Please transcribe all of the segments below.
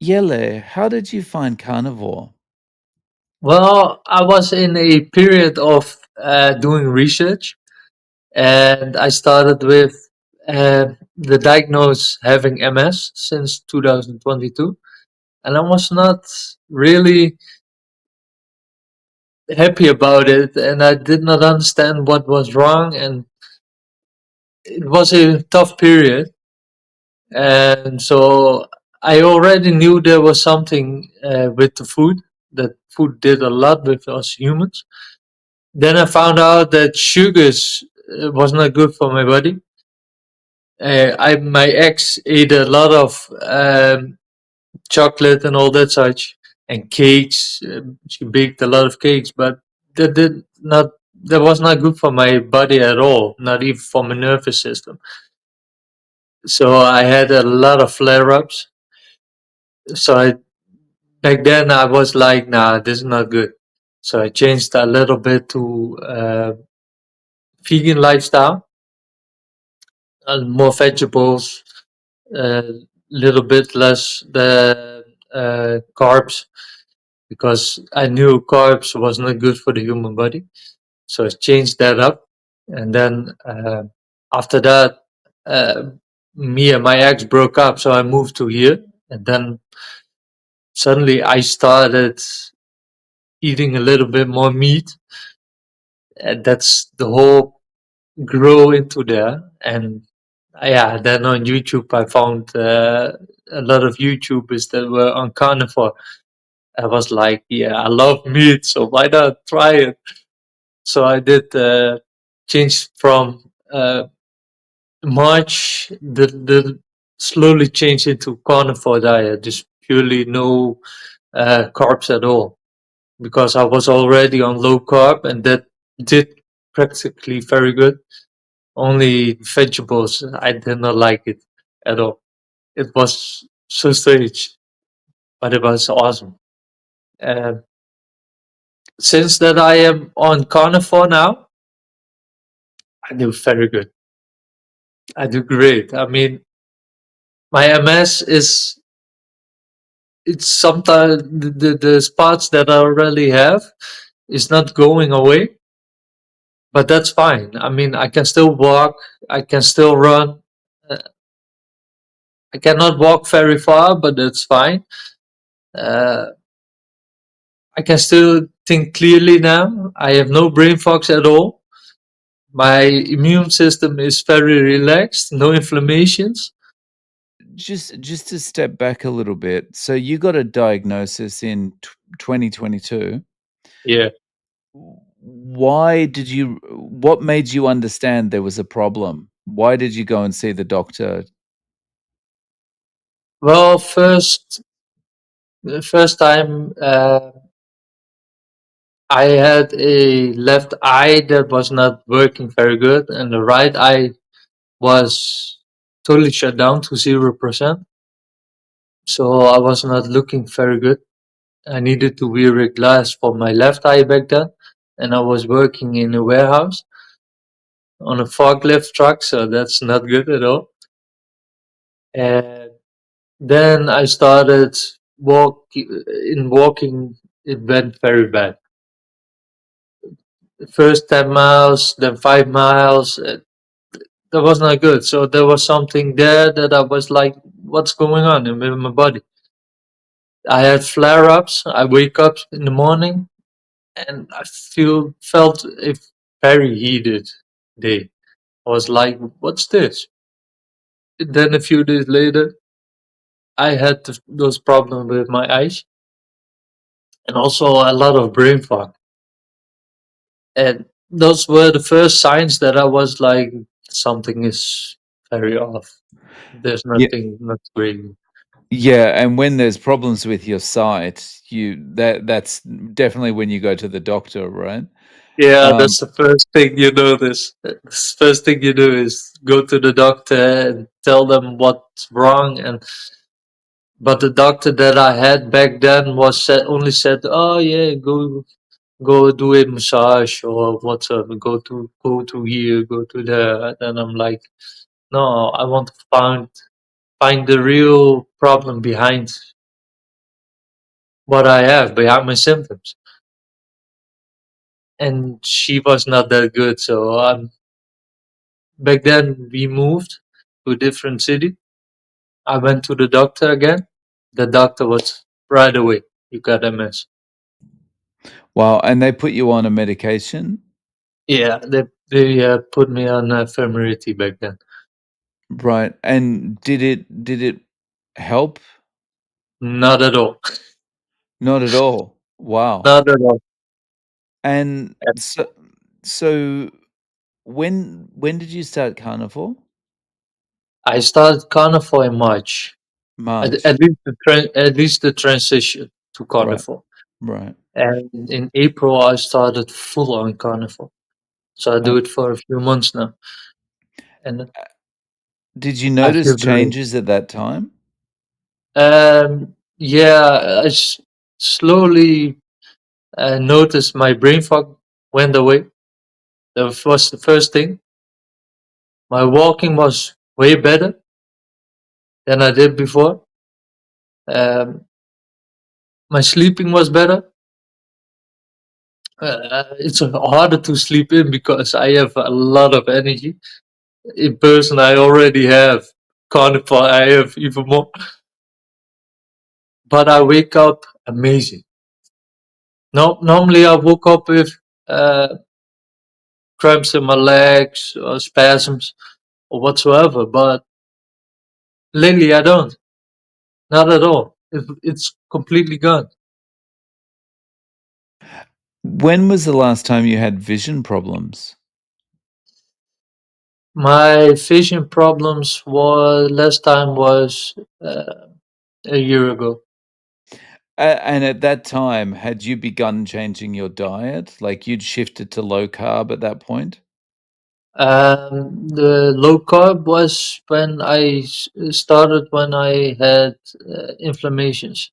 Jelle, how did you find Carnivore? Well, I was in a period of doing research, and I started with the diagnose having MS since 2022, and I was not really happy about it, and I did not understand what was wrong, and it was a tough period, and so I already knew there was something with the food, that food did a lot with us humans. Then I found out that sugars was not good for my body. I My ex ate a lot of chocolate and all that such, and cakes. She baked a lot of cakes, but that did not that was not good for my body at all, not even for my nervous system. So I had a lot of flare ups. So back then I was like, nah, this is not good. So I changed a little bit to vegan lifestyle, more vegetables, a little bit less the carbs, because I knew carbs was not good for the human body. So I changed that up, and then after that, uh, me and my ex broke up, so I moved to here, and then suddenly I started eating a little bit more meat, and that's the whole grow into there. And yeah, then on YouTube I found a lot of YouTubers that were on carnivore. I was like, yeah, I love meat, so why not try it? So I did change from March, the slowly change into carnivore diet, just purely no carbs at all, because I was already on low carb, and that did practically very good. Only vegetables, I did not like it at all. It was so strange, but it was awesome. And since that I am on carnivore now, I do very good. I do great. I mean, my MS is, it's sometimes the spots that I already have is not going away, but that's fine. I mean, I can still walk, I can still run. Uh, I cannot walk very far, but that's fine. Uh, I can still think clearly now. I have no brain fogs at all. My immune system is very relaxed, no inflammations. Just to step back a little bit. So you got a diagnosis in 2022. Yeah. Why did you what made you understand there was a problem? Why did you go and see the doctor? Well, the first time I had a left eye that was not working very good, and the right eye was totally shut down to 0%. So I was not looking very good. I needed to wear a glass for my left eye back then, and I was working in a warehouse on a forklift truck, so that's not good at all. And then I started walking. It went very bad. First 10 miles, then 5 miles. That was not good. So there was something there that I was like, "What's going on in my body?" I had flare ups. I wake up in the morning and I felt a very heated day. I was like, "What's this?" Then a few days later, I had those problems with my eyes, and also a lot of brain fog. And those were the first signs that I was like, something is very off. There's Yeah. nothing not great. Yeah, and when there's problems with your sight, that's definitely when you go to the doctor, right? Yeah, Um, that's the first thing you notice. The first thing you do is go to the doctor and tell them what's wrong. And but the doctor that I had back then only said, "Oh yeah, go do a massage or what's up. Go to here, go to there." And I'm like, no, I want to find the real problem behind. what I have behind my symptoms. And she was not that good. So back then we moved to a different city. I went to the doctor again. The doctor was right away, you got MS. Wow, and they put you on a medication? Yeah, they put me on Femerity back then. Right, and did it help? Not at all. Not at all. Wow. Not at all. And And so when did you start Carnivore? I started Carnivore in March. At March. least at least the transition to Right, Carnivore. right. And in April I started full on Carnivore. So I Uh, do it for a few months now, and did you I notice feel great. changes at that time? Yeah, slowly noticed my brain fog went away. That was the first thing. My walking was way better than I did before. Um, my sleeping was better. It's harder to sleep in because I have a lot of energy. In person, I already have carnivore. I have even more, but I wake up amazing. No, normally I woke up with uh, cramps in my legs or spasms or whatsoever, but lately I don't. Not at all. It's completely gone. When was the last time you had vision problems? My vision problems was last time was uh, a year ago. And at that time, had you begun changing your diet? Like you'd shifted to low carb at that point? The low carb was when started when I had inflammations,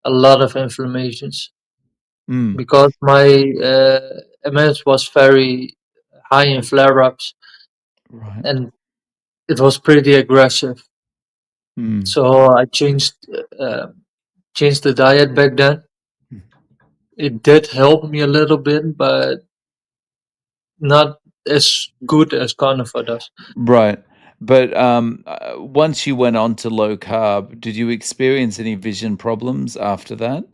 a lot of inflammations, Mm, because my MS was very high in flare-ups, right. and it was pretty aggressive. Mm. So I uh, changed the diet back then. It did help me a little bit, but not as good as Carnivore does. Right. But, once you went on to low carb, did you experience any vision problems after that?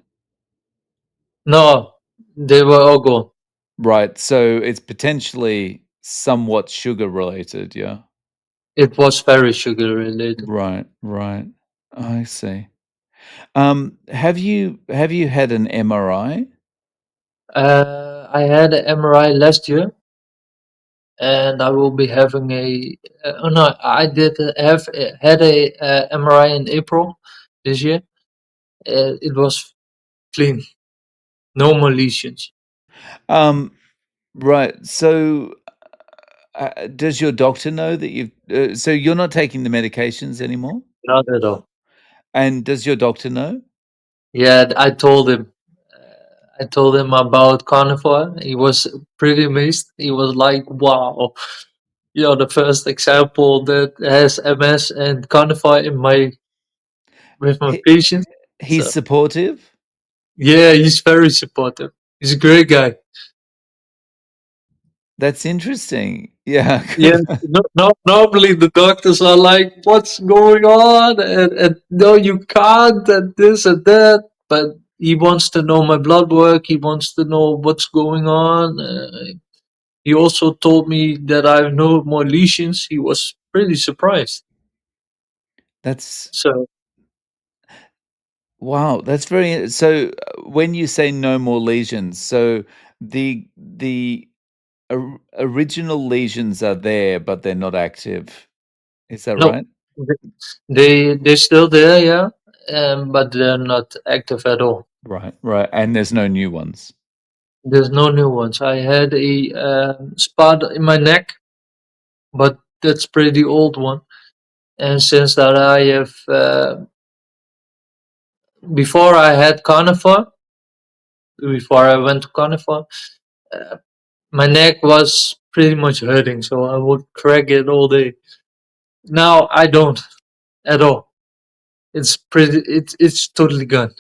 No, they were all gone. Right, so it's potentially somewhat sugar related, yeah? It was very sugar related. Right, right. I see. Have you had an MRI? I had an MRI last year, and I will be having a. Oh no, I did have had a MRI in April this year. It was clean, no more lesions. Um, right, so, does your doctor know that so you're not taking the medications anymore? Not at all. And does your doctor know? Yeah, I told him. I told him about Carnivore. He was pretty amazed. He was like, "Wow, you're the first example that has MS and Carnivore in my with my He patients." he's So supportive? yeah, he's very supportive. He's a great guy. That's interesting. Yeah. Yeah, normally the doctors are like, "What's going on?" And no, you can't, and this and that. But he wants to know my blood work. He wants to know what's going on. He also told me that I have no more lesions. He was pretty surprised. That's So wow, that's very so, when you say no more lesions, so the original lesions are there, but they're not active. Is that no, right? they're still there, yeah, but they're not active at all. Right, right, and there's no new ones. There's no new ones. I had a spot in my neck, but that's pretty old one. And since that, I have before I had Carnivore, before I went to Carnivore, uh, my neck was pretty much hurting, so I would crack it all day. Now I don't at all. It's pretty. It's totally gone.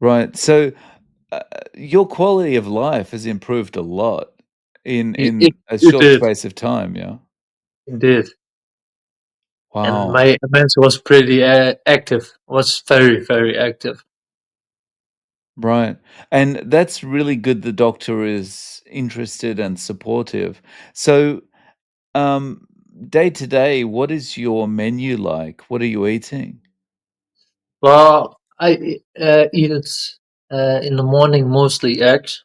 Right. So, uh, your quality of life has improved a lot It, in it, a it short did. space of time, yeah? It did. And Wow. my MS was pretty active. Was very, very active. Right. And that's really good the doctor is interested and supportive. So, um, day to day, what is your menu like? What are you eating? Well, I eat it in the morning, mostly eggs.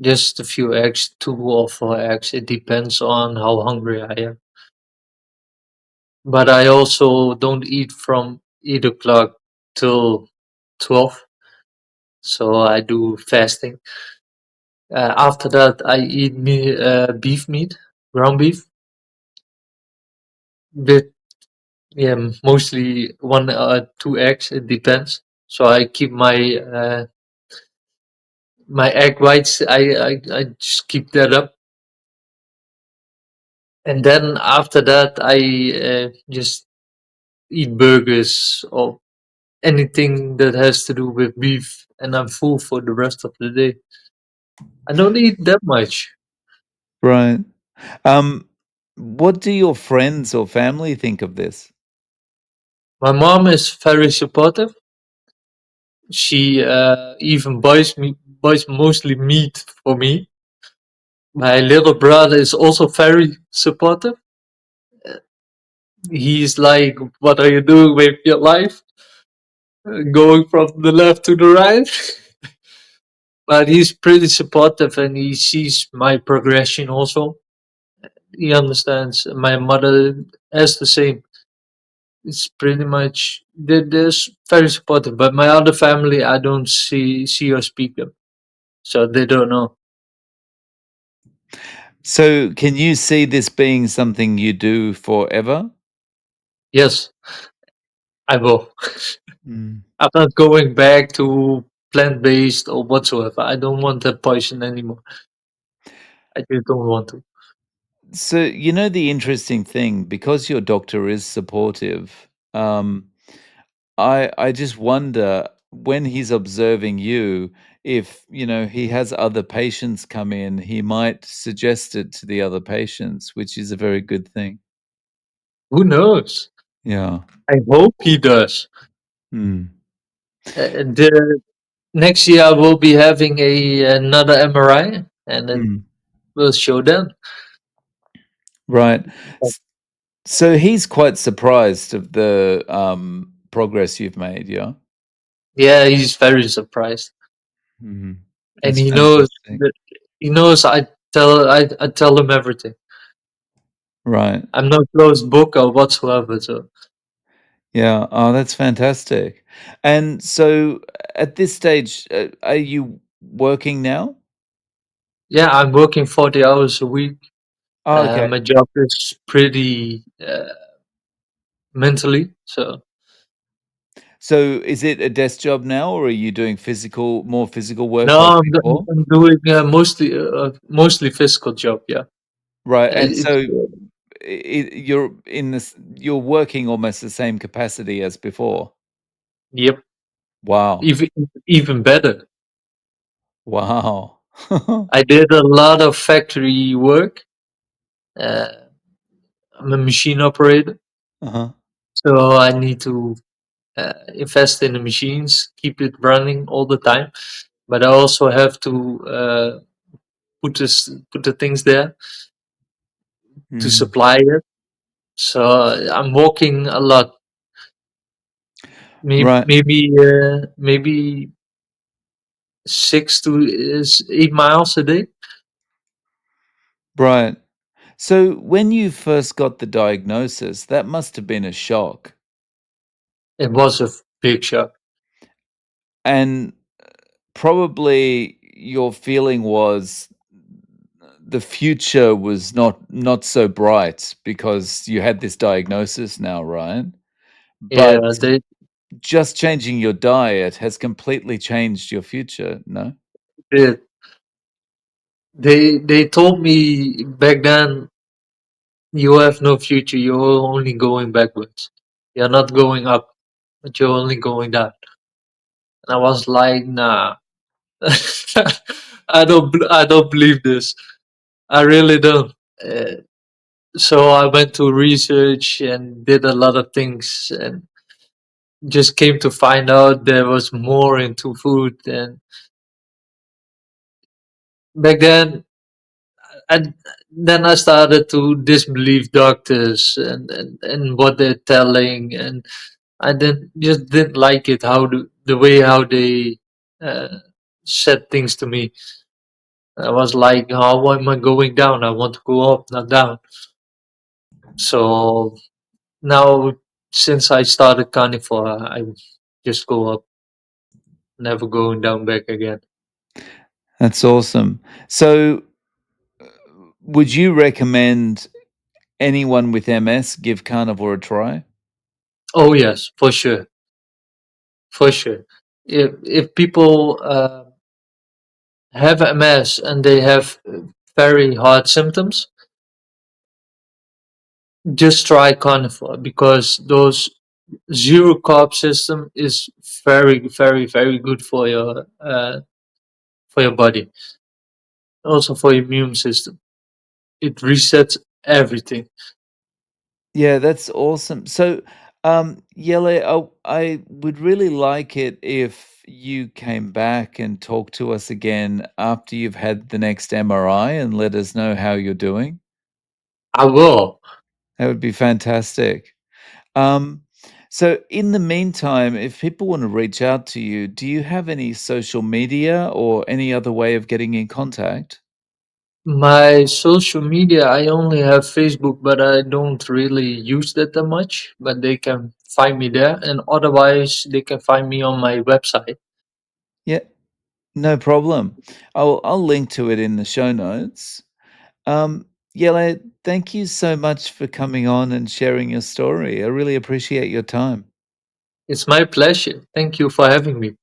Just a few eggs, 2 or 4 eggs. It depends on how hungry I am. But I also don't eat from 8 o'clock till 12. So I do fasting. After that, I eat beef meat, ground beef, with yeah, mostly 1 2 eggs. It depends. So I keep my egg whites. I just keep that up, and then after that, I just eat burgers or anything that has to do with beef, and I'm full for the rest of the day. I don't eat that much. Right. Um, what do your friends or family think of this? My mom is very supportive. She even buys mostly meat for me. My little brother is also very supportive. He's like, "What are you doing with your life? Going from the left to the right?" But he's pretty supportive, and he sees my progression also. He understands. My mother has the same. It's pretty much they're very supportive. But my other family, I don't see or speak them, so they don't know. So, can you see this being something you do forever? Yes, I will. Mm. I'm not going back to plant based or whatsoever. I don't want that poison anymore. I just don't want to. So, you know, the interesting thing, because your doctor is supportive, I just wonder when he's observing you, if, you know, he has other patients come in, he might suggest it to the other patients, which is a very good thing. Who knows? Yeah. I hope he does. Mm. The next year I will be having another MRI, and then Mm. we'll show them. Right. S- So he's quite surprised of the progress you've made, yeah? Yeah, he's very surprised, Mhm. and That's he knows fantastic. that he knows I tell him everything. Right. I'm no closed book or whatsoever. So Yeah. Oh, that's fantastic. And so at this stage, are you working now? yeah, I'm working 40 hours a week. Oh, okay. My job is pretty mentally. So So is it a desk job now, or are you doing more physical work no, like before? I'm doing mostly physical job. Yeah, Right. And it's so you're working almost the same capacity as before. yep, Wow. even better. Wow. I did a lot of factory work. Uh, I'm a machine operator, Uh-huh. so I need to invest in the machines, keep it running all the time. But I also have to put the things there to Mhm. supply it. So I'm walking a lot. Right. Maybe 6 to 8 miles a day. Right. So when you first got the diagnosis, that must have been a shock. It was a big shock. And probably your feeling was the future was not so bright because you had this diagnosis now, right? But Yeah, they just changing your diet has completely changed your future, no? did. They told me back then, you have no future. You're only going backwards. You're not going up, but you're only going down. And I was like, nah, I don't believe this. I really don't. Uh, so I went to research and did a lot of things, and just came to find out there was more into food. And back then, and then I started to disbelieve doctors and what they're telling, and I didn't like it how the way how they uh, said things to me. I was like, how am I going down? I want to go up, not down. So now, since I started Carnivore, I just go up, never going down back again. That's awesome. So, would you recommend anyone with MS give carnivore a try? Oh yes, for sure, for sure. If people have MS and they have very hard symptoms, just try Carnivore, because those zero carb system is very, very, very good for your body, also for your immune system. It resets everything. Yeah, that's awesome. So, Yele, I would really like it if you came back and talked to us again after you've had the next MRI and let us know how you're doing. I will. That would be fantastic. Um, so in the meantime, if people want to reach out to you, do you have any social media or any other way of getting in contact? My social media, I only have Facebook, but I don't really use that much. But they can find me there, and otherwise, they can find me on my website. Yeah, no problem. I'll link to it in the show notes. Yele, thank you so much for coming on and sharing your story. I really appreciate your time. It's my pleasure. Thank you for having me.